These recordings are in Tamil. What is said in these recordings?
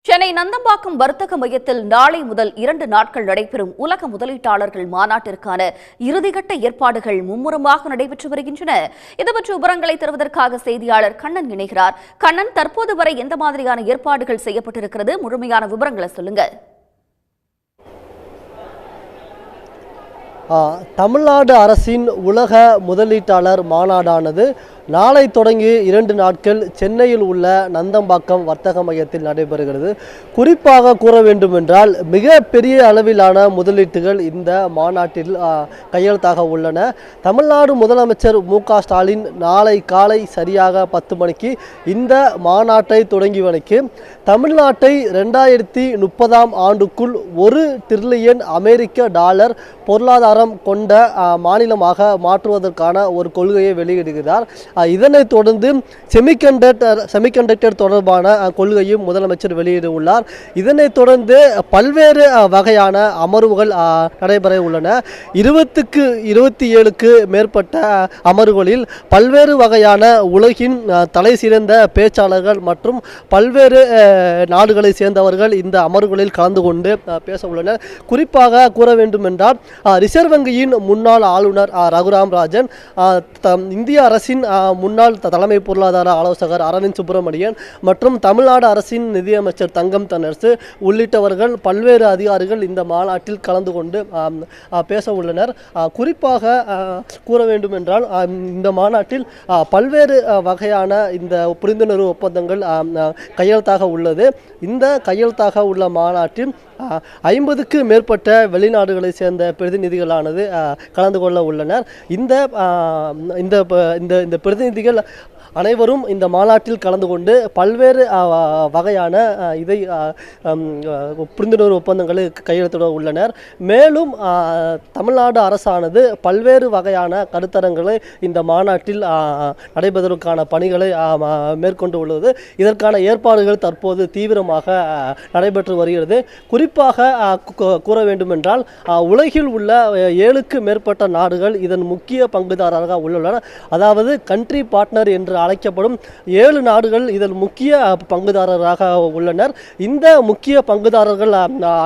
சென்னை நந்தம்பாக்கம் வர்த்தக மையத்தில் நாளை முதல் 2 நாட்கள் நடைபெறும் உலக முதலீட்டாளர்கள் மாநாட்டிற்கான இறுதிக்கட்ட ஏற்பாடுகள் மும்முரமாக நடைபெற்று வருகின்றன. இதுபற்றி விவரங்களை தருவதற்காக செய்தியாளர் கண்ணன் இணைகிறார். கண்ணன், தற்போது வரை எந்த மாதிரியான ஏற்பாடுகள் செய்யப்பட்டிருக்கிறது? முழுமையான விவரங்களை சொல்லுங்க. தமிழ்நாடு அரசின் உலக முதலீட்டாளர் மாநாடானது நாளை தொடங்கி 2 நாட்கள் சென்னையில் உள்ள நந்தம்பாக்கம் வர்த்தக மையத்தில் நடைபெறுகிறது. குறிப்பாக கூற வேண்டுமென்றால் மிக பெரிய அளவிலான முதலீட்டுகள் இந்த மாநாட்டில் கையெழுத்தாக உள்ளன. தமிழ்நாடு முதலமைச்சர் மு.க. ஸ்டாலின் நாளை காலை சரியாக 10 மணிக்கு இந்த மாநாட்டை தொடங்கி வைக்க தமிழ்நாட்டை 2030ஆம் ஆண்டுக்குள் $1 டிரில்லியன் அமெரிக்க பொருளாதாரம் கொண்ட மாநிலமாக மாற்றுவதற்கான ஒரு கொள்கையை வெளியிடுகிறார். இதனைத் தொடர்ந்து செமிகண்டக்டர் தொடர்பான கொள்கையும் முதலமைச்சர் வெளியிட்டுள்ளார். இதனைத் தொடர்ந்து பல்வேறு வகையான அமர்வுகள் நடைபெற உள்ளன. 20க்கு 27க்கு மேற்பட்ட அமர்வுகளில் பல்வேறு வகையான உலகின் தலை சிறந்த பேச்சாளர்கள் மற்றும் பல்வேறு நாடுகளை சேர்ந்தவர்கள் இந்த அமர்வுகளில் கலந்து கொண்டு பேச உள்ளனர். குறிப்பாக கூற வேண்டுமென்றால் ரிசர்வ் வங்கியின் முன்னாள் ஆளுநர் ரகுராம் ராஜன், இந்திய அரசின் முன்னாள் தலைமை பொருளாதார ஆலோசகர் அரவிந்த் சுப்பிரமணியன் மற்றும் தமிழ்நாடு அரசின் நிதியமைச்சர் தங்கம் தென்னரசு உள்ளிட்டவர்கள் பல்வேறு அதிகாரிகள் இந்த மாநாட்டில் கலந்து கொண்டு பேச உள்ளனர். குறிப்பாக கூற வேண்டுமென்றால் இந்த மாநாட்டில் பல்வேறு வகையான இந்த புரிந்துணர்வு ஒப்பந்தங்கள் கையெழுத்தாக உள்ளது. இந்த கையெழுத்தாக உள்ள மாநாட்டில் 50க்கு மேற்பட்ட வெளிநாடுகளை சேர்ந்த பிரதிநிதிகளானது கலந்து கொள்ள உள்ளனர். இந்த பிரதிநிதிகள் அனைவரும் இந்த மாநாட்டில் கலந்து கொண்டு பல்வேறு வகையான புரிந்துணர்வு ஒப்பந்தங்களை கையெழுத்திட உள்ளனர். மேலும் தமிழ்நாடு அரசானது பல்வேறு வகையான கருத்தரங்களை இந்த மாநாட்டில் நடைபெறுவதற்கான பணிகளை மேற்கொண்டு உள்ளது. இதற்கான ஏற்பாடுகள் தற்போது தீவிரமாக நடைபெற்று வருகிறது. குறிப்பாக கூற வேண்டுமென்றால் உலகில் உள்ள 7க்கு மேற்பட்ட நாடுகள் இதன் முக்கிய பங்குதாரராக உள்ளன. அதாவது கண்ட்ரி பார்ட்னர் என்று அழைக்கப்படும் 7 நாடுகள் இதில் முக்கிய பங்குதாரராக உள்ளனர். இந்த முக்கிய பங்குதாரர்கள்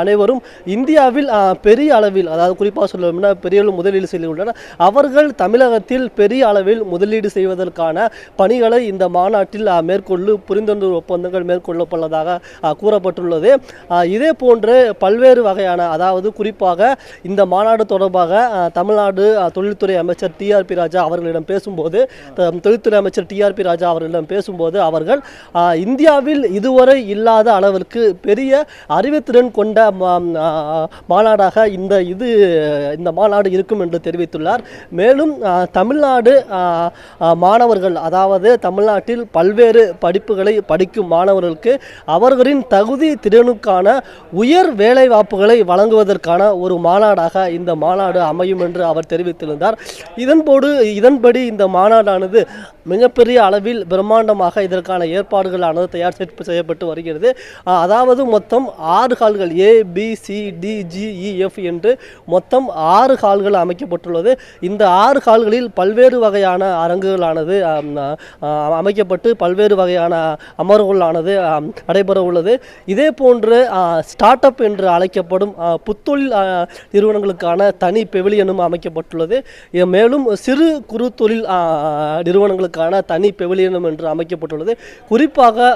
அனைவரும் இந்தியாவில் பெரிய அளவில், அதாவது குறிப்பாக சொல்ல பெரிய முதலீடு செய்துள்ளனர். அவர்கள் தமிழகத்தில் பெரிய அளவில் முதலீடு செய்வதற்கான பணிகளை இந்த மாநாட்டில் புரிந்துணர்வு ஒப்பந்தங்கள் மேற்கொள்ளப்பட்டதாக கூறப்பட்டுள்ளது. இதே போன்று பல்வேறு வகையான, அதாவது குறிப்பாக இந்த மாநாடு தொடர்பாக தமிழ்நாடு தொழில்துறை அமைச்சர் டி.ஆர்.பி. ராஜா அவர்களிடம் பேசும்போது அவர்கள் இந்தியாவில் இதுவரை இல்லாத அளவிற்கு பெரிய அறிவுத்திறன் கொண்ட மாநாடாக இந்த மாநாடு இருக்கும் என்று தெரிவித்துள்ளார். மேலும் தமிழ்நாடு மாணவர்கள், அதாவது தமிழ்நாட்டில் பல்வேறு படிப்புகளை படிக்கும் மாணவர்களுக்கு அவர்களின் தகுதி திறனுக்கான உயர் வேலை வாய்ப்புகளை வழங்குவதற்கான ஒரு மாநாடாக இந்த மாநாடு அமையும் என்று அவர் தெரிவித்திருந்தார். இதன்படி இந்த மாநாடானது மிகப்பெரிய அளவில் பிரம்மாண்டமாக இதற்கான ஏற்பாடுகளானது தயார் செய்யப்பட்டு வருகிறது. அதாவது மொத்தம் 6 ஹால்கள் ABCDGEF என்று மொத்தம் 6 ஹால்கள் அமைக்கப்பட்டுள்ளது. இந்த 6 ஹால்களில் பல்வேறு வகையான அரங்குகளானது அமைக்கப்பட்டு பல்வேறு வகையான அமர்வுகளானது நடைபெற உள்ளது. இதே போன்று ஸ்டார்ட் அப் என்று அழைக்கப்படும் புத்தொழில் நிறுவனங்களுக்கான தனி பெவிலியனும் அமைக்கப்பட்டுள்ளது. மேலும் சிறு குறு தொழில் நிறுவனங்களுக்கான தனி பெவிலியனும் என்று அமைக்கப்பட்டுள்ளது. குறிப்பாக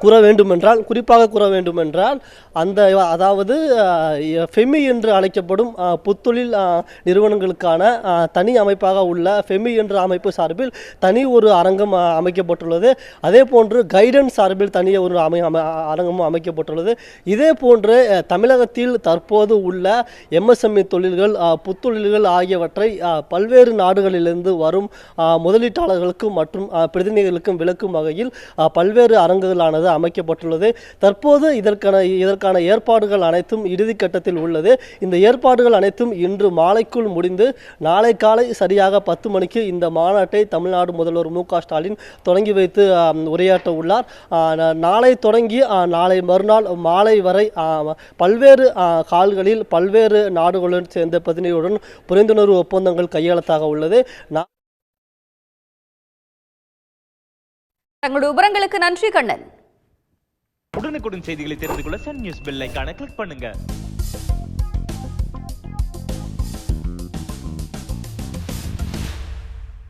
கூற வேண்டுமென்றால் அதாவது ஃபெமி என்று அழைக்கப்படும் புத்தொழில் நிறுவனங்களுக்கான தனி அமைப்பாக உள்ள ஃபெமி என்ற அமைப்பு சார்பில் தனி ஒரு அரங்கம் அமைக்கப்பட்டுள்ளது. அதே போன்று கைடன்ஸ் சார்பில் தனி ஒரு அரங்கமும் அமைக்கப்பட்டுள்ளது. இதே போன்று தமிழகத்தில் தற்போது உள்ள MSME தொழில்கள், புத்தொழில்கள் ஆகியவற்றை பல்வேறு நாடுகளிலிருந்து வரும் முதலீட்டாளர்களுக்கும் மற்றும் பிரதிநிதிகளுக்கும் விளக்கும் வகையில் பல்வேறு அரங்குகளானது அமைக்கப்பட்டுள்ளது. தற்போது இதற்கான ஏற்பாடுகள் அனைத்தும் இறுதிக்கட்டத்தில் உள்ளது. இந்த ஏற்பாடுகள் அனைத்தும் இன்று மாலைக்குள் முடிந்து நாளை காலை சரியாக 10 மணிக்கு இந்த மாநாட்டை தமிழ்நாடு முதல்வர் மு.க. ஸ்டாலின் தொடங்கி வைத்து உரையாற்ற உள்ளார். நாளை தொடங்கி நாளை மறுநாள் மாலை வரை பல்வேறு கால்களில் பல்வேறு நாடுகளுடன் சேர்ந்த பிரதிநிதிகளுடன் புரிந்துணர்வு ஒப்பந்தங்கள் கையெழுத்தாக உள்ளது. தங்களுடைய விவரங்களுக்கு நன்றி கண்ணன். உடனுக்குடன் செய்திகளை தெரிந்து கொள்ள சன் நியூஸ் பெல் ஐகானை கிளிக் பண்ணுங்க.